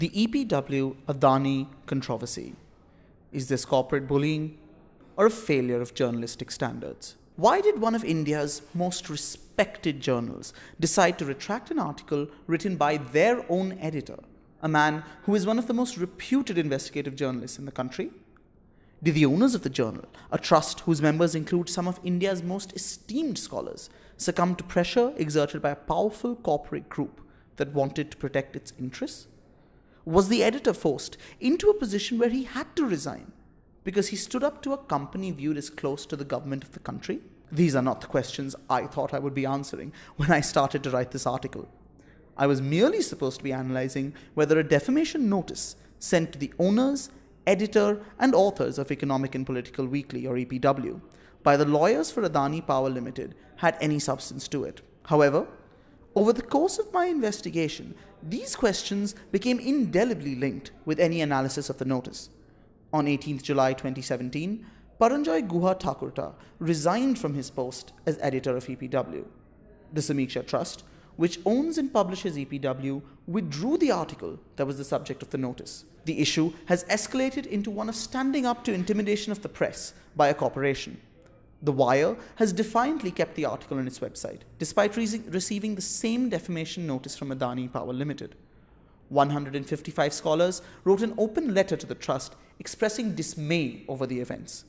The EPW-Adani controversy. Is this corporate bullying or a failure of journalistic standards? Why did one of India's most respected journals decide to retract an article written by their own editor, a man who is one of the most reputed investigative journalists in the country? Did the owners of the journal, a trust whose members include some of India's most esteemed scholars, succumb to pressure exerted by a powerful corporate group that wanted to protect its interests? Was the editor forced into a position where he had to resign because he stood up to a company viewed as close to the government of the country? These are not the questions I thought I would be answering when I started to write this article. I was merely supposed to be analysing whether a defamation notice sent to the owners, editor and authors of Economic and Political Weekly, or EPW, by the lawyers for Adani Power Ltd had any substance to it. However, over the course of my investigation, these questions became indelibly linked with any analysis of the notice. On 18th July 2017, Paranjoy Guha Thakurta resigned from his post as editor of EPW. The Samiksha Trust, which owns and publishes EPW, withdrew the article that was the subject of the notice. The issue has escalated into one of standing up to intimidation of the press by a corporation. The Wire has defiantly kept the article on its website, despite receiving the same defamation notice from Adani Power Ltd. 155 scholars wrote an open letter to the trust expressing dismay over the events.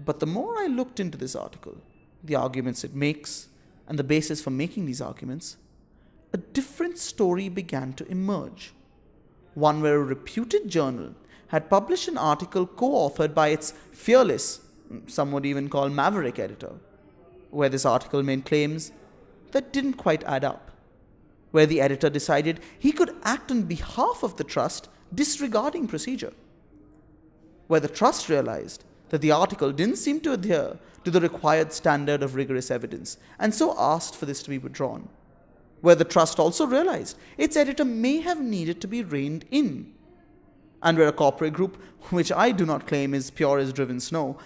But the more I looked into this article, the arguments it makes, and the basis for making these arguments, a different story began to emerge. One where a reputed journal had published an article co-authored by its fearless, some would even call maverick editor, where this article made claims that didn't quite add up, where the editor decided he could act on behalf of the trust disregarding procedure, where the trust realized that the article didn't seem to adhere to the required standard of rigorous evidence and so asked for this to be withdrawn, where the trust also realized its editor may have needed to be reined in, and where a corporate group, which I do not claim is pure as driven snow,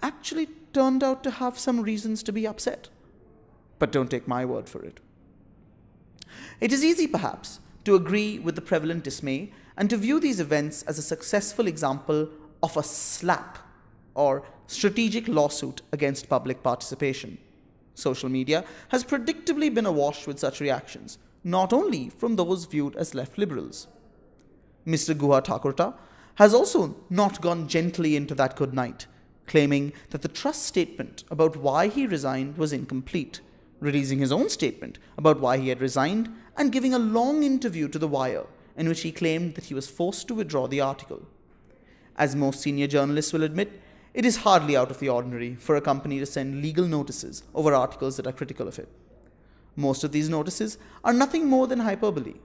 actually turned out to have some reasons to be upset. But don't take my word for it. It is easy, perhaps, to agree with the prevalent dismay and to view these events as a successful example of a slap or strategic lawsuit against public participation. Social media has predictably been awash with such reactions, not only from those viewed as left liberals. Mr. Guha Thakurta has also not gone gently into that good night, claiming that the trust statement about why he resigned was incomplete, releasing his own statement about why he had resigned and giving a long interview to The Wire in which he claimed that he was forced to withdraw the article. As most senior journalists will admit, it is hardly out of the ordinary for a company to send legal notices over articles that are critical of it. Most of these notices are nothing more than hyperbole,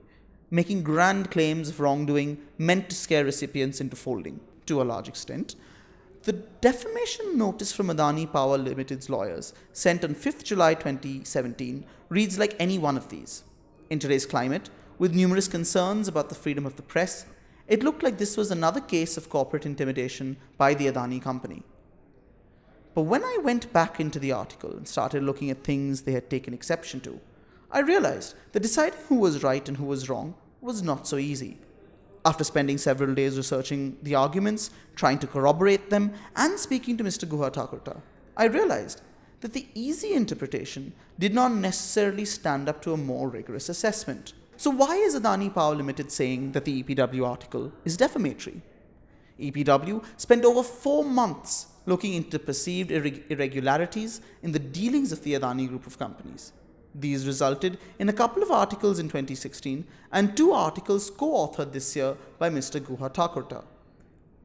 making grand claims of wrongdoing meant to scare recipients into folding. To a large extent, the defamation notice from Adani Power Ltd's lawyers, sent on 5th July 2017, reads like any one of these. In today's climate, with numerous concerns about the freedom of the press, it looked like this was another case of corporate intimidation by the Adani company. But when I went back into the article and started looking at things they had taken exception to, I realized that deciding who was right and who was wrong was not so easy. After spending several days researching the arguments, trying to corroborate them, and speaking to Mr. Guha Thakurta, I realized that the easy interpretation did not necessarily stand up to a more rigorous assessment. So why is Adani Power Ltd saying that the EPW article is defamatory? EPW spent over 4 months looking into perceived irregularities in the dealings of the Adani group of companies. These resulted in a couple of articles in 2016 and 2 articles co-authored this year by Mr. Guha Thakurta.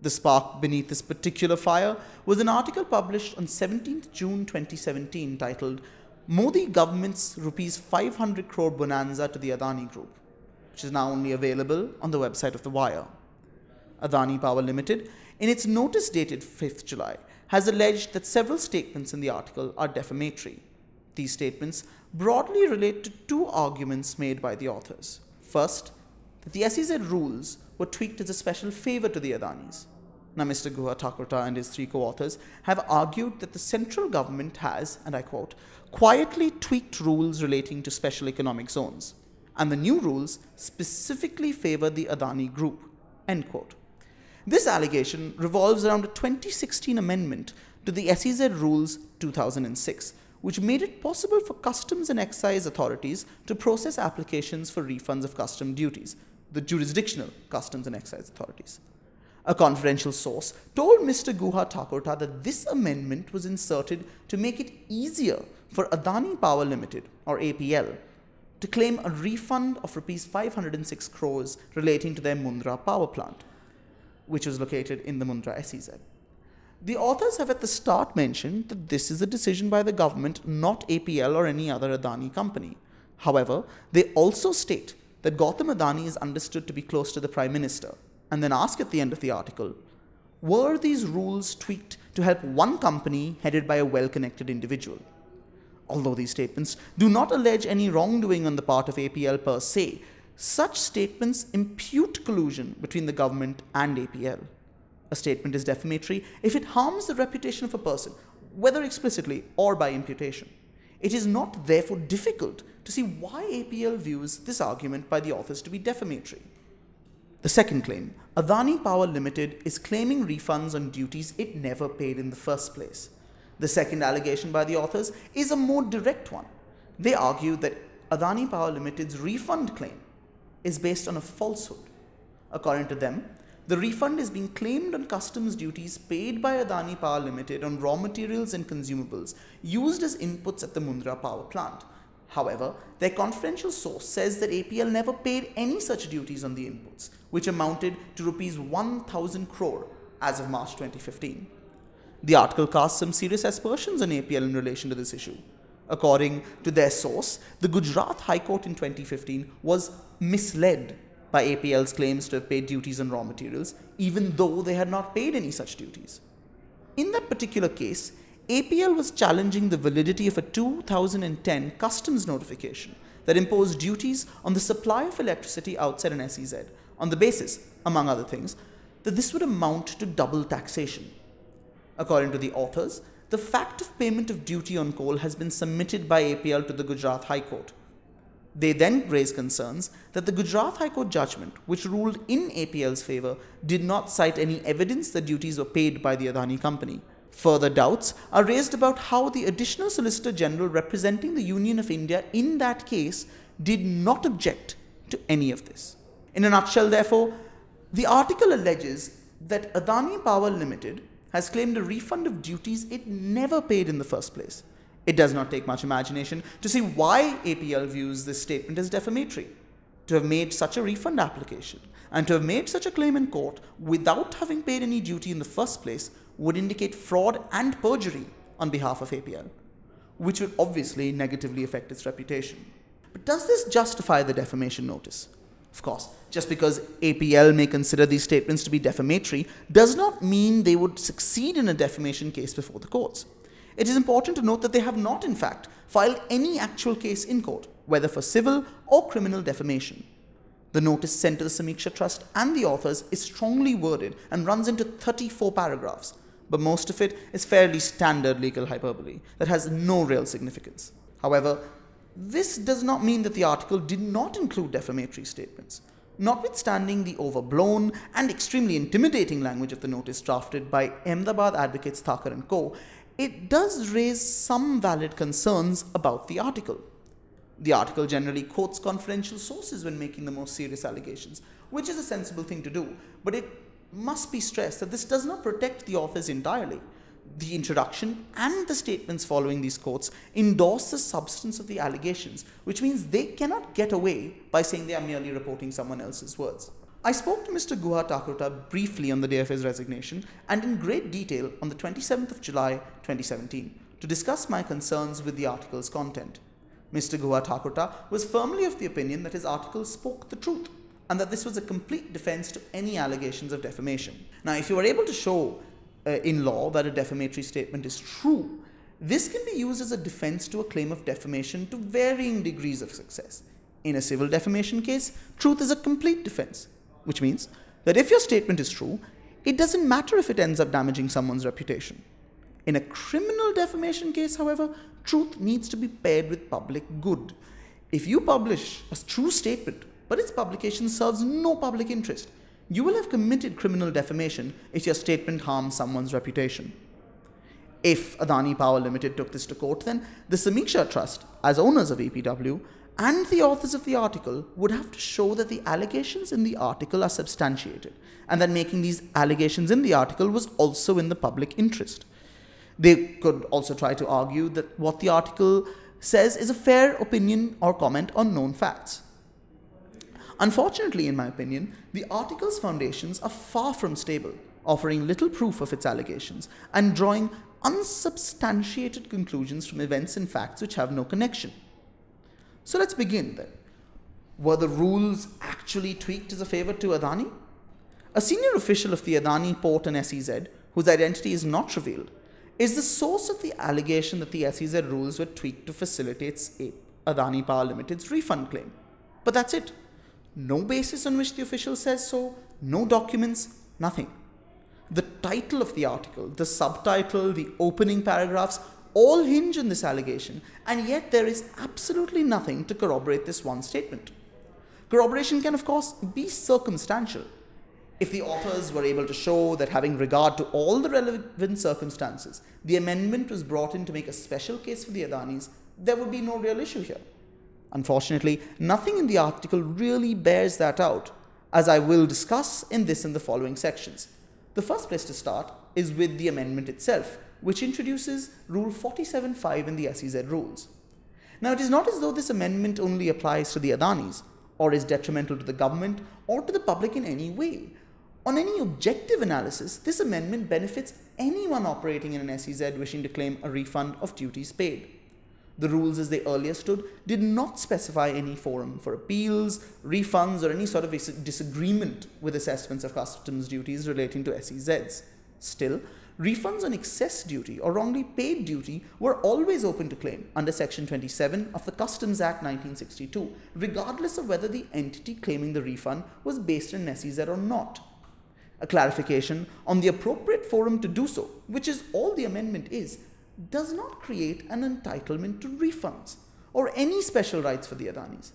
The spark beneath this particular fire was an article published on 17th June 2017 titled Modi Government's Rs 500 crore bonanza to the Adani Group, which is now only available on the website of The Wire. Adani Power Ltd, in its notice dated 5th July, has alleged that several statements in the article are defamatory. These statements broadly relate to 2 arguments made by the authors. First, that the SEZ rules were tweaked as a special favour to the Adanis. Now, Mr. Guha Thakurta and his 3 co-authors have argued that the central government has, and I quote, quietly tweaked rules relating to special economic zones, and the new rules specifically favor the Adani Group, end quote. This allegation revolves around a 2016 amendment to the SEZ Rules 2006, which made it possible for customs and excise authorities to process applications for refunds of custom duties, the jurisdictional customs and excise authorities. A confidential source told Mr. Guha Thakurta that this amendment was inserted to make it easier for Adani Power Ltd, or APL, to claim a refund of Rs 506 crores relating to their Mundra power plant, which was located in the Mundra SEZ. The authors have at the start mentioned that this is a decision by the government, not APL or any other Adani company. However, they also state that Gautam Adani is understood to be close to the Prime Minister, and then ask at the end of the article, were these rules tweaked to help one company headed by a well-connected individual? Although these statements do not allege any wrongdoing on the part of APL per se, such statements impute collusion between the government and APL. A statement is defamatory if it harms the reputation of a person, whether explicitly or by imputation. It is not therefore difficult to see why APL views this argument by the authors to be defamatory. The second claim, Adani Power Ltd is claiming refunds on duties it never paid in the first place. The second allegation by the authors is a more direct one. They argue that Adani Power Ltd's refund claim is based on a falsehood. According to them, the refund is being claimed on customs duties paid by Adani Power Ltd on raw materials and consumables used as inputs at the Mundra power plant. However, their confidential source says that APL never paid any such duties on the inputs, which amounted to Rs 1,000 crore as of March 2015. The article casts some serious aspersions on APL in relation to this issue. According to their source, the Gujarat High Court in 2015 was misled by APL's claims to have paid duties on raw materials, even though they had not paid any such duties. In that particular case, APL was challenging the validity of a 2010 customs notification that imposed duties on the supply of electricity outside an SEZ on the basis, among other things, that this would amount to double taxation. According to the authors, the fact of payment of duty on coal has been submitted by APL to the Gujarat High Court. They then raised concerns that the Gujarat High Court judgment, which ruled in APL's favour, did not cite any evidence that duties were paid by the Adani company. Further doubts are raised about how the Additional Solicitor General representing the Union of India in that case did not object to any of this. In a nutshell, therefore, the article alleges that Adani Power Ltd has claimed a refund of duties it never paid in the first place. It does not take much imagination to see why APL views this statement as defamatory. To have made such a refund application and to have made such a claim in court without having paid any duty in the first place would indicate fraud and perjury on behalf of APL, which would obviously negatively affect its reputation. But does this justify the defamation notice? Of course, just because APL may consider these statements to be defamatory does not mean they would succeed in a defamation case before the courts. It is important to note that they have not, in fact, filed any actual case in court, whether for civil or criminal defamation. The notice sent to the Samiksha Trust and the authors is strongly worded and runs into 34 paragraphs, but most of it is fairly standard legal hyperbole that has no real significance. However, this does not mean that the article did not include defamatory statements. Notwithstanding the overblown and extremely intimidating language of the notice drafted by Ahmedabad advocates Thakur and Co., it does raise some valid concerns about the article. The article generally quotes confidential sources when making the most serious allegations, which is a sensible thing to do, but it must be stressed that this does not protect the authors entirely. The introduction and the statements following these quotes endorse the substance of the allegations, which means they cannot get away by saying they are merely reporting someone else's words. I spoke to Mr. Guha Thakurta briefly on the day of his resignation and in great detail on the 27th of July 2017 to discuss my concerns with the article's content. Mr. Guha Thakurta was firmly of the opinion that his article spoke the truth and that this was a complete defense to any allegations of defamation. Now, if you are able to show in law that a defamatory statement is true, this can be used as a defense to a claim of defamation to varying degrees of success. In a civil defamation case, truth is a complete defense, which means that if your statement is true, it doesn't matter if it ends up damaging someone's reputation. In a criminal defamation case, however, truth needs to be paired with public good. If you publish a true statement, but its publication serves no public interest, you will have committed criminal defamation if your statement harms someone's reputation. If Adani Power Ltd took this to court, then the Samiksha Trust, as owners of EPW, and the authors of the article would have to show that the allegations in the article are substantiated, and that making these allegations in the article was also in the public interest. They could also try to argue that what the article says is a fair opinion or comment on known facts. Unfortunately, in my opinion, the article's foundations are far from stable, offering little proof of its allegations and drawing unsubstantiated conclusions from events and facts which have no connection. So let's begin then. Were the rules actually tweaked as a favor to Adani? A senior official of the Adani port and SEZ, whose identity is not revealed, is the source of the allegation that the SEZ rules were tweaked to facilitate Adani Power Ltd's refund claim. But that's it. No basis on which the official says so, no documents, nothing. The title of the article, the subtitle, the opening paragraphs, all hinge on this allegation, and yet there is absolutely nothing to corroborate this one statement. Corroboration can, of course, be circumstantial. If the authors were able to show that, having regard to all the relevant circumstances, the amendment was brought in to make a special case for the Adanis, there would be no real issue here. Unfortunately, nothing in the article really bears that out, as I will discuss in this and the following sections. The first place to start is with the amendment itself, which introduces Rule 47.5 in the SEZ rules. Now, it is not as though this amendment only applies to the Adanis, or is detrimental to the government or to the public in any way. On any objective analysis, this amendment benefits anyone operating in an SEZ wishing to claim a refund of duties paid. The rules as they earlier stood did not specify any forum for appeals, refunds, or any sort of disagreement with assessments of customs duties relating to SEZs. Still, refunds on excess duty or wrongly paid duty were always open to claim under Section 27 of the Customs Act 1962, regardless of whether the entity claiming the refund was based in an SEZ or not. A clarification on the appropriate forum to do so, which is all the amendment is, does not create an entitlement to refunds or any special rights for the Adanis.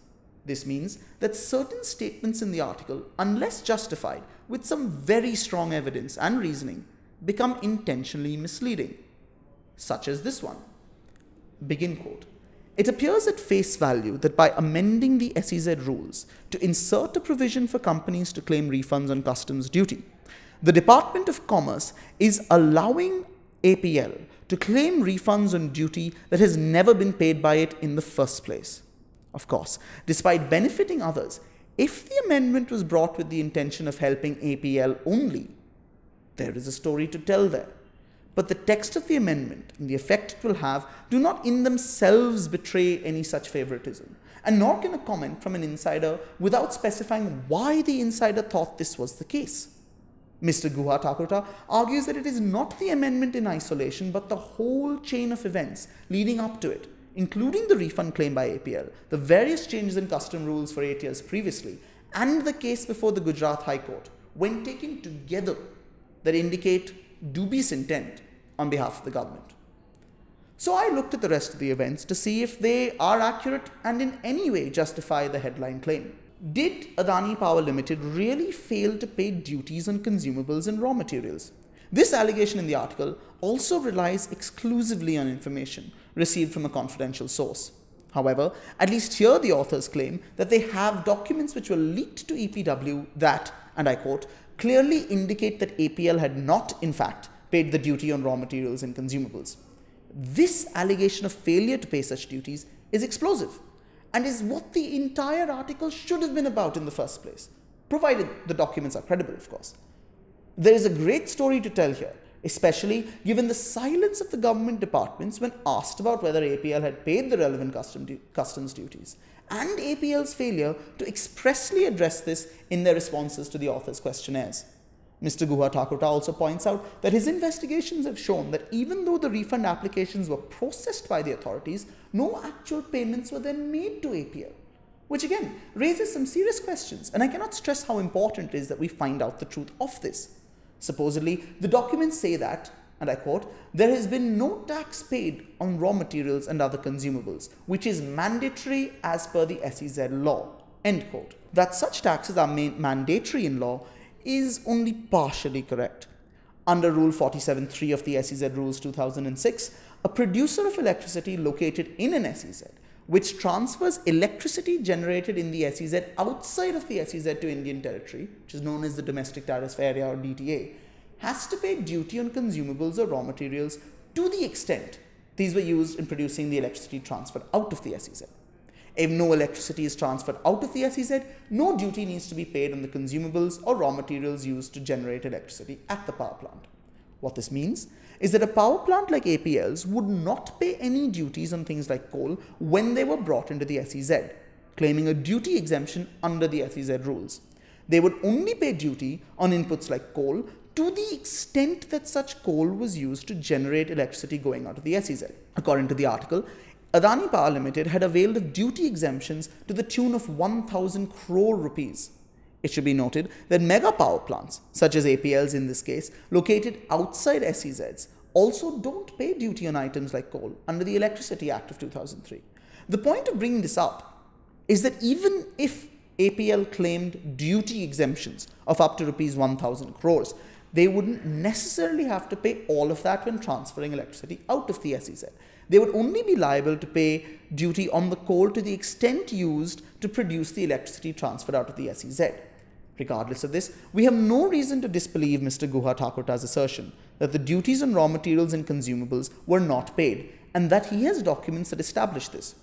This means that certain statements in the article, unless justified with some very strong evidence and reasoning, become intentionally misleading, such as this one. Begin quote. It appears at face value that by amending the SEZ rules to insert a provision for companies to claim refunds on customs duty, the Department of Commerce is allowing APL to claim refunds on duty that has never been paid by it in the first place. Of course, despite benefiting others, if the amendment was brought with the intention of helping APL only, there is a story to tell there. But the text of the amendment and the effect it will have do not in themselves betray any such favoritism, and nor can a comment from an insider without specifying why the insider thought this was the case. Mr. Guha Thakurta argues that it is not the amendment in isolation, but the whole chain of events leading up to it, including the refund claim by APL, the various changes in custom rules for 8 years previously, and the case before the Gujarat High Court, when taken together, that indicate dubious intent on behalf of the government. So I looked at the rest of the events to see if they are accurate and in any way justify the headline claim. Did Adani Power Ltd really fail to pay duties on consumables and raw materials? This allegation in the article also relies exclusively on information received from a confidential source. However, at least here the authors claim that they have documents which were leaked to EPW that, and I quote, clearly indicate that APL had not, in fact, paid the duty on raw materials and consumables. This allegation of failure to pay such duties is explosive, and is what the entire article should have been about in the first place, provided the documents are credible, of course. There is a great story to tell here, especially given the silence of the government departments when asked about whether APL had paid the relevant customs duties, and APL's failure to expressly address this in their responses to the author's questionnaires. Mr. Guha Thakurta also points out that his investigations have shown that even though the refund applications were processed by the authorities, no actual payments were then made to APL, which again raises some serious questions, and I cannot stress how important it is that we find out the truth of this. Supposedly, the documents say that and I quote, "There has been no tax paid on raw materials and other consumables, which is mandatory as per the SEZ law," end quote. That such taxes are mandatory in law is only partially correct. Under Rule 47.3 of the SEZ Rules 2006, a producer of electricity located in an SEZ, which transfers electricity generated in the SEZ outside of the SEZ to Indian territory, which is known as the Domestic Tariff Area or DTA, has to pay duty on consumables or raw materials to the extent these were used in producing the electricity transferred out of the SEZ. If no electricity is transferred out of the SEZ, no duty needs to be paid on the consumables or raw materials used to generate electricity at the power plant. What this means is that a power plant like APL's would not pay any duties on things like coal when they were brought into the SEZ, claiming a duty exemption under the SEZ rules. They would only pay duty on inputs like coal to the extent that such coal was used to generate electricity going out of the SEZ. According to the article, Adani Power Ltd had availed of duty exemptions to the tune of 1,000 crore rupees. It should be noted that mega power plants, such as APL's in this case, located outside SEZs, also don't pay duty on items like coal under the Electricity Act of 2003. The point of bringing this up is that even if APL claimed duty exemptions of up to rupees 1,000 crores, they wouldn't necessarily have to pay all of that when transferring electricity out of the SEZ. They would only be liable to pay duty on the coal to the extent used to produce the electricity transferred out of the SEZ. Regardless of this, we have no reason to disbelieve Mr. Guha Thakurta's assertion that the duties on raw materials and consumables were not paid, and that he has documents that establish this.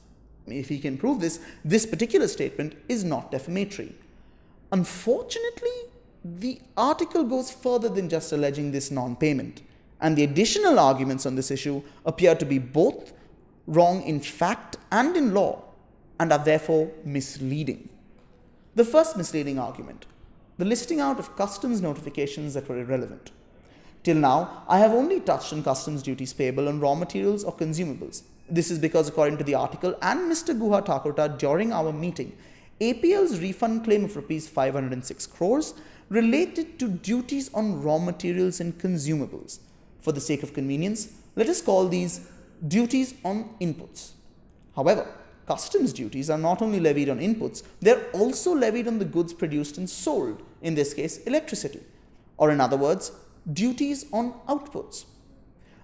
If he can prove this, this particular statement is not defamatory. Unfortunately, the article goes further than just alleging this non-payment, and the additional arguments on this issue appear to be both wrong in fact and in law, and are therefore misleading. The first misleading argument: the listing out of customs notifications that were irrelevant. Till now, I have only touched on customs duties payable on raw materials or consumables. This is because, according to the article and Mr. Guha Thakurta during our meeting, APL's refund claim of rupees 506 crores related to duties on raw materials and consumables. For the sake of convenience, let us call these duties on inputs. However, customs duties are not only levied on inputs, they are also levied on the goods produced and sold, in this case electricity, or in other words, duties on outputs.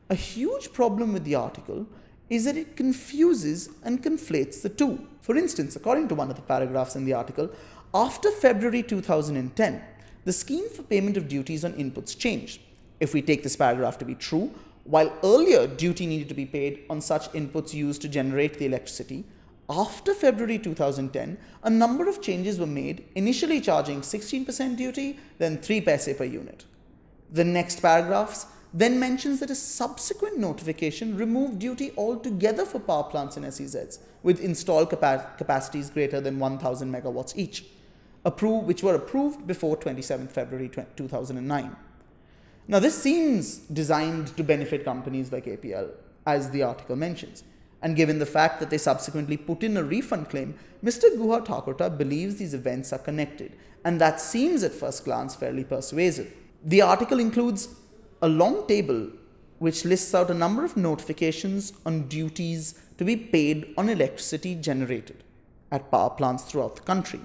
A huge problem with the article is that it confuses and conflates the two. For instance, according to one of the paragraphs in the article, after February 2010, the scheme for payment of duties on inputs changed. If we take this paragraph to be true, while earlier duty needed to be paid on such inputs used to generate the electricity, after February 2010, a number of changes were made, initially charging 16% duty, then 3 paise per unit. The next paragraphs then mentions that a subsequent notification removed duty altogether for power plants and SEZs with installed capacities greater than 1,000 megawatts each, which were approved before 27 February 2009. Now, this seems designed to benefit companies like APL, as the article mentions. And given the fact that they subsequently put in a refund claim, Mr. Guha Thakurta believes these events are connected, and that seems at first glance fairly persuasive. The article includes a long table which lists out a number of notifications on duties to be paid on electricity generated at power plants throughout the country.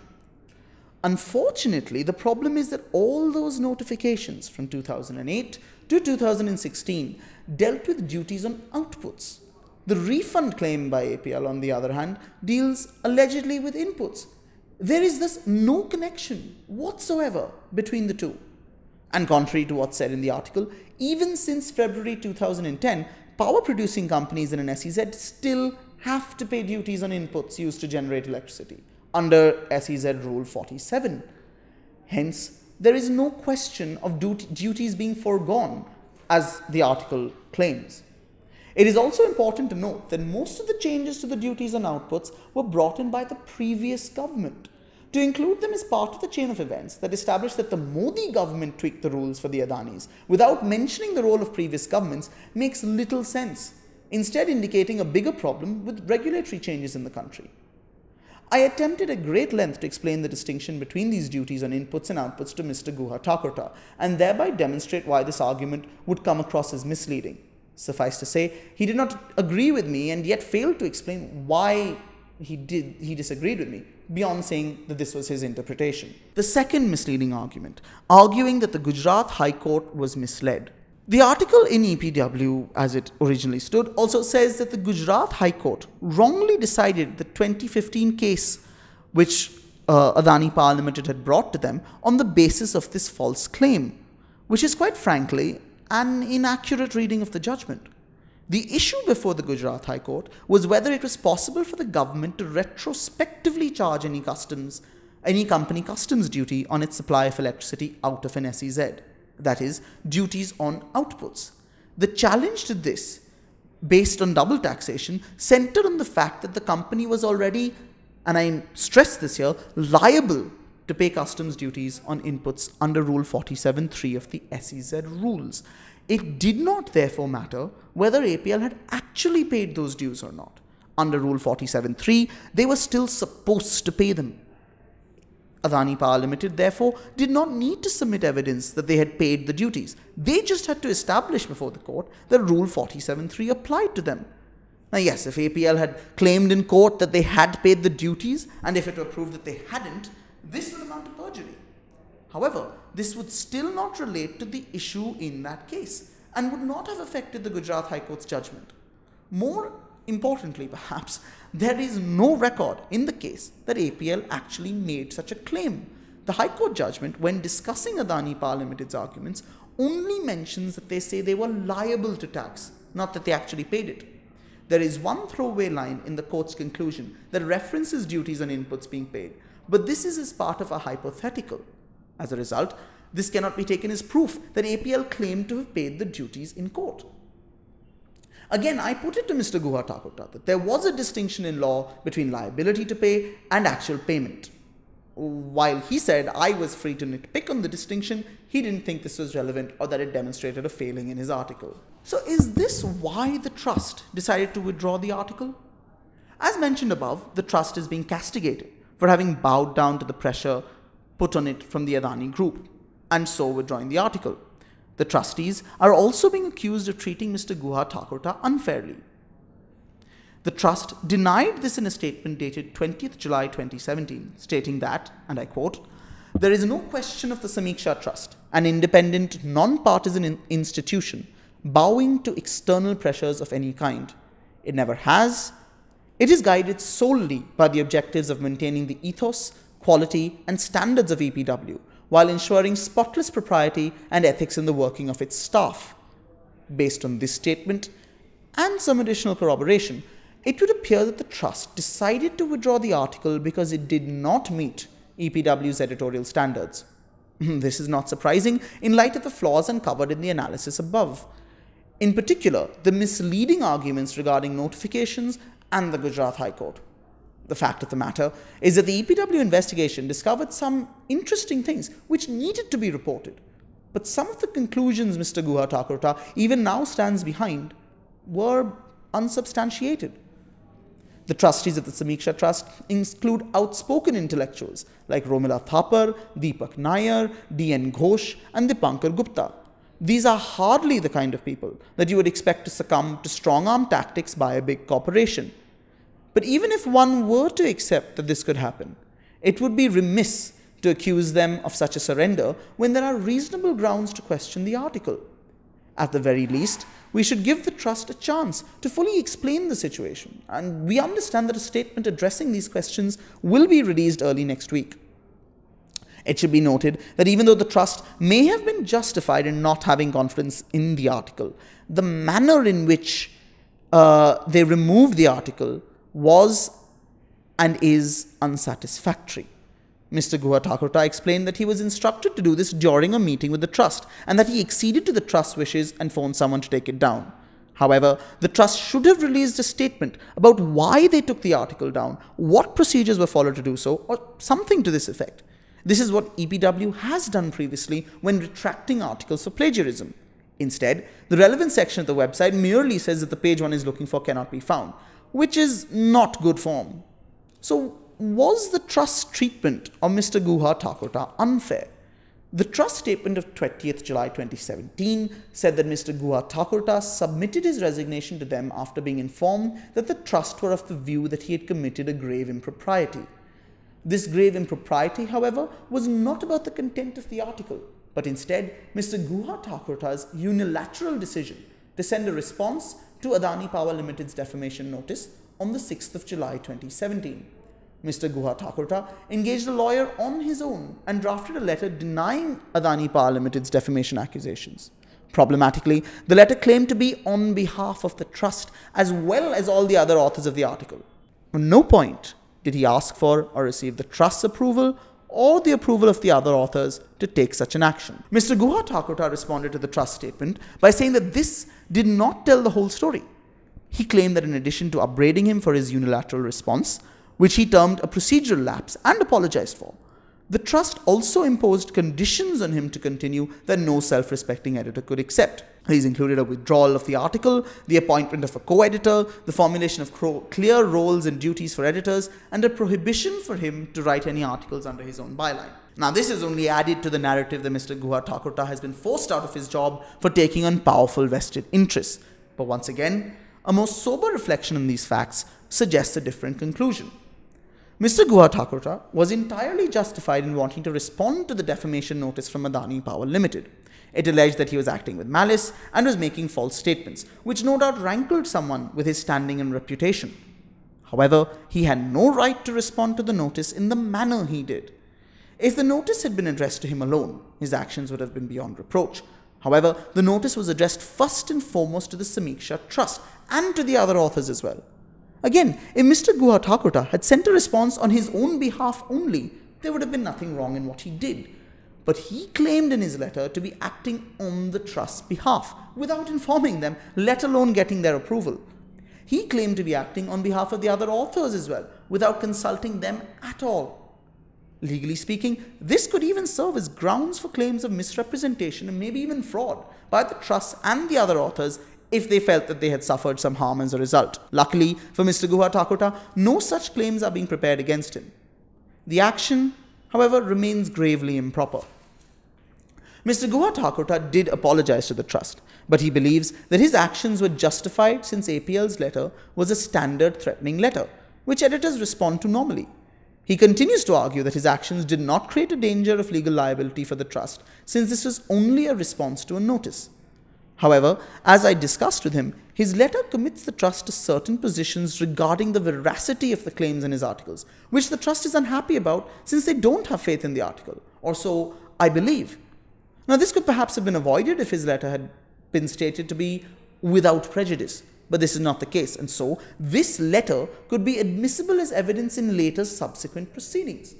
Unfortunately, the problem is that all those notifications from 2008 to 2016 dealt with duties on outputs. The refund claim by APL, on the other hand, deals allegedly with inputs. There is thus no connection whatsoever between the two. And contrary to what's said in the article, even since February 2010, power producing companies in an SEZ still have to pay duties on inputs used to generate electricity under SEZ Rule 47. Hence, there is no question of duties being foregone, as the article claims. It is also important to note that most of the changes to the duties on outputs were brought in by the previous government. To include them as part of the chain of events that established that the Modi government tweaked the rules for the Adanis without mentioning the role of previous governments makes little sense, instead indicating a bigger problem with regulatory changes in the country. I attempted at great length to explain the distinction between these duties on inputs and outputs to Mr. Guha Thakurta, and thereby demonstrate why this argument would come across as misleading. Suffice to say, he did not agree with me and yet failed to explain why he disagreed with me, beyond saying that this was his interpretation. The second misleading argument, arguing that the Gujarat High Court was misled. The article in EPW, as it originally stood, also says that the Gujarat High Court wrongly decided the 2015 case which Adani Power Ltd had brought to them on the basis of this false claim, which is quite frankly an inaccurate reading of the judgment. The issue before the Gujarat High Court was whether it was possible for the government to retrospectively charge any company customs duty on its supply of electricity out of an SEZ. That is, duties on outputs. The challenge to this, based on double taxation, centered on the fact that the company was already, and I stress this here, liable to pay customs duties on inputs under Rule 47.3 of the SEZ rules. It did not therefore matter whether APL had actually paid those dues or not. Under Rule 47.3, they were still supposed to pay them. Adani Power Ltd therefore did not need to submit evidence that they had paid the duties. They just had to establish before the court that Rule 47.3 applied to them. Now yes, if APL had claimed in court that they had paid the duties, and if it were proved that they hadn't, this would amount to perjury. However, this would still not relate to the issue in that case, and would not have affected the Gujarat High Court's judgment. More importantly, perhaps, there is no record in the case that APL actually made such a claim. The High Court judgment, when discussing Adani Power Ltd's arguments, only mentions that they say they were liable to tax, not that they actually paid it. There is one throwaway line in the court's conclusion that references duties on inputs being paid, but this is as part of a hypothetical. As a result, this cannot be taken as proof that APL claimed to have paid the duties in court. Again, I put it to Mr. Guha Thakurta that there was a distinction in law between liability to pay and actual payment. While he said I was free to nitpick on the distinction, he didn't think this was relevant or that it demonstrated a failing in his article. So is this why the trust decided to withdraw the article? As mentioned above, the trust is being castigated for having bowed down to the pressure put on it from the Adani group, and so withdrawing the article. The trustees are also being accused of treating Mr. Guha Thakurta unfairly. The trust denied this in a statement dated 20th July 2017, stating that, and I quote, "There is no question of the Samiksha Trust, an independent, non-partisan institution, bowing to external pressures of any kind. It never has. It is guided solely by the objectives of maintaining the ethos, quality, and standards of EPW, while ensuring spotless propriety and ethics in the working of its staff." Based on this statement and some additional corroboration, it would appear that the trust decided to withdraw the article because it did not meet EPW's editorial standards. This is not surprising in light of the flaws uncovered in the analysis above. In particular, the misleading arguments regarding notifications and the Gujarat High Court. The fact of the matter is that the EPW investigation discovered some interesting things which needed to be reported, but some of the conclusions Mr. Guha Thakurta even now stands behind were unsubstantiated. The trustees of the Samiksha Trust include outspoken intellectuals like Romila Thapar, Deepak Nair, D.N. Ghosh, and Dipankar Gupta. These are hardly the kind of people that you would expect to succumb to strong-arm tactics by a big corporation. But even if one were to accept that this could happen, it would be remiss to accuse them of such a surrender when there are reasonable grounds to question the article. At the very least, we should give the trust a chance to fully explain the situation, and we understand that a statement addressing these questions will be released early next week. It should be noted that even though the trust may have been justified in not having confidence in the article, the manner in which they removed the article was and is unsatisfactory. Mr. Guha Thakurta explained that he was instructed to do this during a meeting with the trust and that he acceded to the trust's wishes and phoned someone to take it down. However, the trust should have released a statement about why they took the article down, what procedures were followed to do so, or something to this effect. This is what EPW has done previously when retracting articles for plagiarism. Instead, the relevant section of the website merely says that the page one is looking for cannot be found, which is not good form. So, was the trust treatment of Mr. Guha Thakurta unfair? The trust statement of 20th July 2017 said that Mr. Guha Thakurta submitted his resignation to them after being informed that the trust were of the view that he had committed a grave impropriety. This grave impropriety, however, was not about the content of the article, but instead Mr. Guha Thakurta's unilateral decision to send a response to Adani Power Ltd's defamation notice on the 6th of July 2017. Mr. Guha Thakurta engaged a lawyer on his own and drafted a letter denying Adani Power Ltd's defamation accusations. Problematically, the letter claimed to be on behalf of the trust as well as all the other authors of the article. At no point did he ask for or receive the trust's approval or the approval of the other authors to take such an action. Mr. Guha Thakurta responded to the trust statement by saying that this did not tell the whole story. He claimed that in addition to upbraiding him for his unilateral response, which he termed a procedural lapse and apologized for, the trust also imposed conditions on him to continue that no self-respecting editor could accept. These included a withdrawal of the article, the appointment of a co-editor, the formulation of clear roles and duties for editors, and a prohibition for him to write any articles under his own byline. Now, this is only added to the narrative that Mr. Guha Thakurta has been forced out of his job for taking on powerful vested interests. But once again, a more sober reflection on these facts suggests a different conclusion. Mr. Guha Thakurta was entirely justified in wanting to respond to the defamation notice from Adani Power Ltd. It alleged that he was acting with malice and was making false statements, which no doubt rankled someone with his standing and reputation. However, he had no right to respond to the notice in the manner he did. If the notice had been addressed to him alone, his actions would have been beyond reproach. However, the notice was addressed first and foremost to the Samiksha Trust and to the other authors as well. Again, if Mr. Guha Thakurta had sent a response on his own behalf only, there would have been nothing wrong in what he did. But he claimed in his letter to be acting on the trust's behalf, without informing them, let alone getting their approval. He claimed to be acting on behalf of the other authors as well, without consulting them at all. Legally speaking, this could even serve as grounds for claims of misrepresentation and maybe even fraud by the trust and the other authors if they felt that they had suffered some harm as a result. Luckily for Mr. Guha Thakurta, no such claims are being prepared against him. The action, however, remains gravely improper. Mr. Guha Thakurta did apologize to the trust, but he believes that his actions were justified since APL's letter was a standard threatening letter, which editors respond to normally. He continues to argue that his actions did not create a danger of legal liability for the trust, since this was only a response to a notice. However, as I discussed with him, his letter commits the trust to certain positions regarding the veracity of the claims in his articles, which the trust is unhappy about since they don't have faith in the article, or so I believe. Now, this could perhaps have been avoided if his letter had been stated to be without prejudice, but this is not the case, and so this letter could be admissible as evidence in later subsequent proceedings.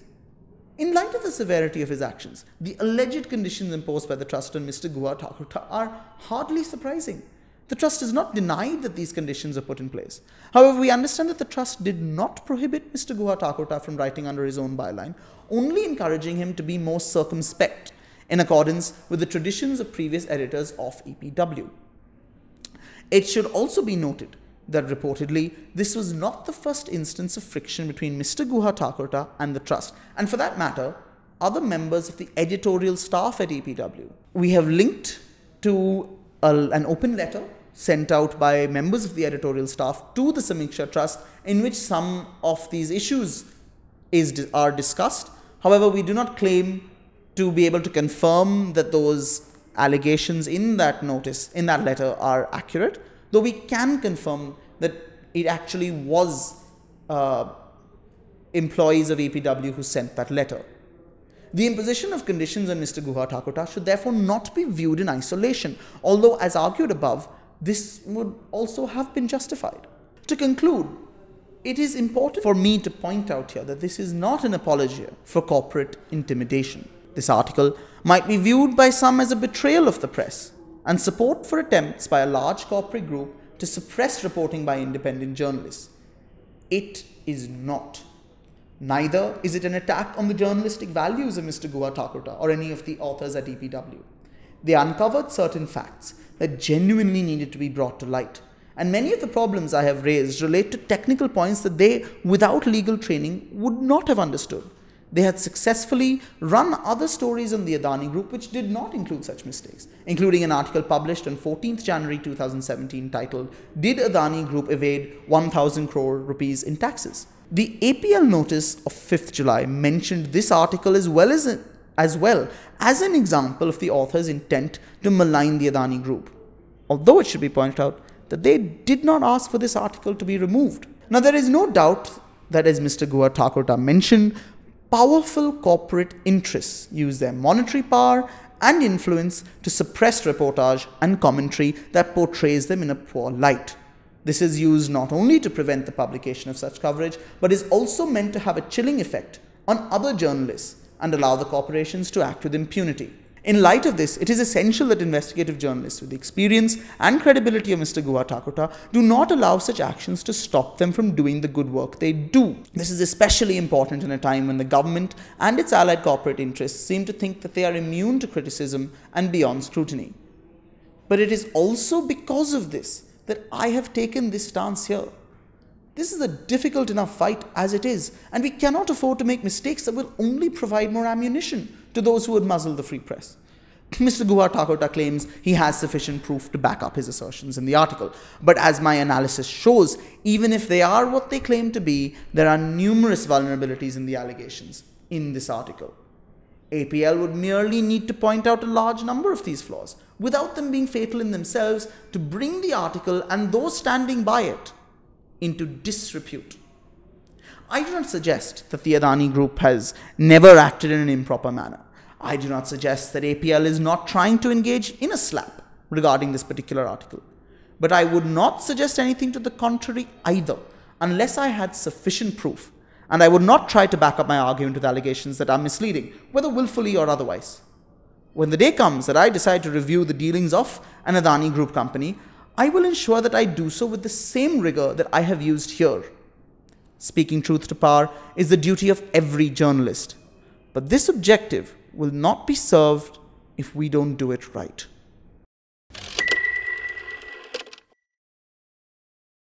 In light of the severity of his actions, the alleged conditions imposed by the trust on Mr. Guha Thakurta are hardly surprising. The trust has not denied that these conditions are put in place. However, we understand that the trust did not prohibit Mr. Guha Thakurta from writing under his own byline, only encouraging him to be more circumspect in accordance with the traditions of previous editors of EPW. It should also be noted that reportedly, this was not the first instance of friction between Mr. Guha Thakurta and the trust, and for that matter, other members of the editorial staff at EPW. We have linked to an open letter sent out by members of the editorial staff to the Samiksha Trust, in which some of these issues are discussed. However, we do not claim to be able to confirm that those allegations in that letter are accurate, though we can confirm that it actually was employees of EPW who sent that letter. The imposition of conditions on Mr. Guha Thakurta should therefore not be viewed in isolation, although, as argued above, this would also have been justified. To conclude, it is important for me to point out here that this is not an apologia for corporate intimidation. This article might be viewed by some as a betrayal of the press and support for attempts by a large corporate group to suppress reporting by independent journalists. It is not. Neither is it an attack on the journalistic values of Mr. Guha Thakurta or any of the authors at EPW. They uncovered certain facts that genuinely needed to be brought to light, And many of the problems I have raised relate to technical points that they, without legal training, would not have understood. They had successfully run other stories on the Adani Group which did not include such mistakes, including an article published on 14th January 2017 titled, "Did Adani Group Evade 1,000 crore rupees in taxes?" The APL notice of 5th July mentioned this article as well as an example of the author's intent to malign the Adani Group, although it should be pointed out that they did not ask for this article to be removed. Now, there is no doubt that, as Mr. Guha Thakurta mentioned, powerful corporate interests use their monetary power and influence to suppress reportage and commentary that portrays them in a poor light. This is used not only to prevent the publication of such coverage, but is also meant to have a chilling effect on other journalists and allow the corporations to act with impunity. In light of this, it is essential that investigative journalists with the experience and credibility of Mr. Guha Thakurta do not allow such actions to stop them from doing the good work they do. This is especially important in a time when the government and its allied corporate interests seem to think that they are immune to criticism and beyond scrutiny. But it is also because of this that I have taken this stance here. This is a difficult enough fight as it is, and we cannot afford to make mistakes that will only provide more ammunition to those who would muzzle the free press. Mr. Guha Thakurta claims he has sufficient proof to back up his assertions in the article, but as my analysis shows, even if they are what they claim to be, there are numerous vulnerabilities in the allegations in this article. APL would merely need to point out a large number of these flaws, without them being fatal in themselves, to bring the article and those standing by it into disrepute. I do not suggest that the Adani Group has never acted in an improper manner. I do not suggest that APL is not trying to engage in a slap regarding this particular article. But I would not suggest anything to the contrary either, unless I had sufficient proof, and I would not try to back up my argument with allegations that are misleading, whether willfully or otherwise. When the day comes that I decide to review the dealings of an Adani Group company, I will ensure that I do so with the same rigor that I have used here. Speaking truth to power is the duty of every journalist, but this objective will not be served if we don't do it right.